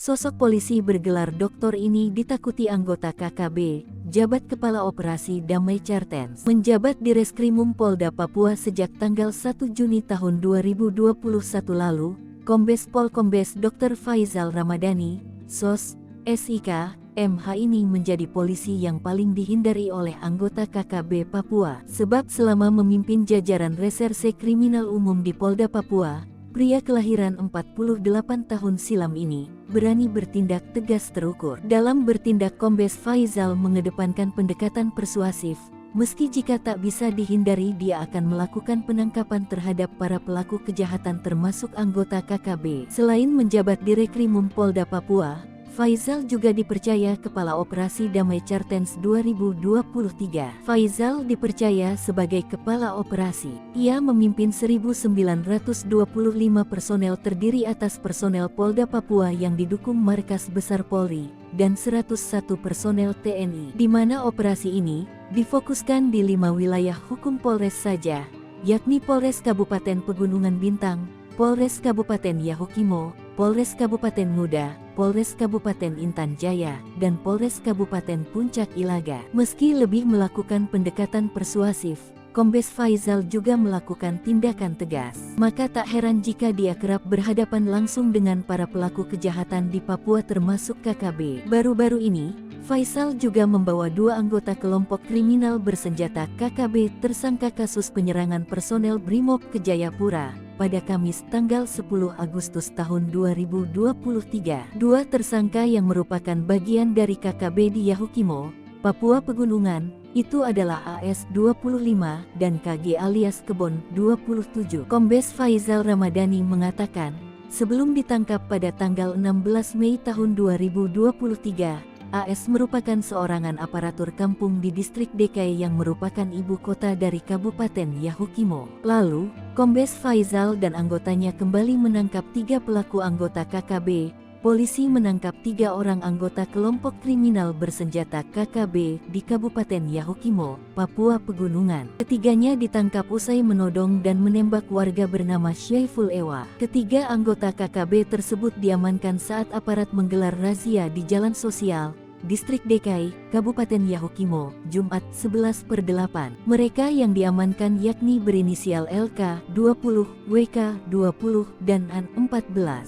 Sosok polisi bergelar doktor ini ditakuti anggota KKB, jabat Kepala Operasi Damai Cartens. Menjabat di Reskrimum Polda Papua sejak tanggal 1 Juni tahun 2021 lalu, Kombes Dr. Faizal Ramadhani, SOS, SIK, MH ini menjadi polisi yang paling dihindari oleh anggota KKB Papua. Sebab selama memimpin jajaran Reserse Kriminal Umum di Polda Papua, pria kelahiran 48 tahun silam ini berani bertindak tegas terukur. Dalam bertindak, Kombes Faizal mengedepankan pendekatan persuasif. Meski jika tak bisa dihindari, dia akan melakukan penangkapan terhadap para pelaku kejahatan termasuk anggota KKB. Selain menjabat di Rekrimum Polda Papua, Faizal juga dipercaya Kepala Operasi Damai Cartens 2023. Faizal dipercaya sebagai Kepala Operasi. Ia memimpin 1.925 personel terdiri atas personel Polda Papua yang didukung Markas Besar Polri, dan 101 personel TNI. Di mana operasi ini difokuskan di 5 wilayah hukum Polres saja, yakni Polres Kabupaten Pegunungan Bintang, Polres Kabupaten Yahukimo, Polres Kabupaten Muda, Polres Kabupaten Intan Jaya, dan Polres Kabupaten Puncak Ilaga. Meski lebih melakukan pendekatan persuasif, Kombes Faizal juga melakukan tindakan tegas. Maka tak heran jika dia kerap berhadapan langsung dengan para pelaku kejahatan di Papua termasuk KKB. Baru-baru ini, Faizal juga membawa 2 anggota kelompok kriminal bersenjata KKB tersangka kasus penyerangan personel Brimob ke Jayapura pada Kamis tanggal 10 Agustus tahun 2023. 2 tersangka yang merupakan bagian dari KKB di Yahukimo, Papua Pegunungan, itu adalah AS-25 dan KG alias Kebon 27. Kombes Faizal Ramadhani mengatakan, sebelum ditangkap pada tanggal 16 Mei tahun 2023, AS merupakan seorangan aparatur kampung di distrik DKI yang merupakan ibu kota dari Kabupaten Yahukimo. Lalu, Kombes Faizal dan anggotanya kembali menangkap 3 pelaku anggota KKB. Polisi menangkap 3 orang anggota kelompok kriminal bersenjata KKB di Kabupaten Yahukimo, Papua Pegunungan. Ketiganya ditangkap usai menodong dan menembak warga bernama Syaiful Ewa. Ketiga anggota KKB tersebut diamankan saat aparat menggelar razia di Jalan Sosial, Distrik DKI, Kabupaten Yahukimo, Jumat 11/8. Mereka yang diamankan yakni berinisial LK 20, WK 20, dan AN 14.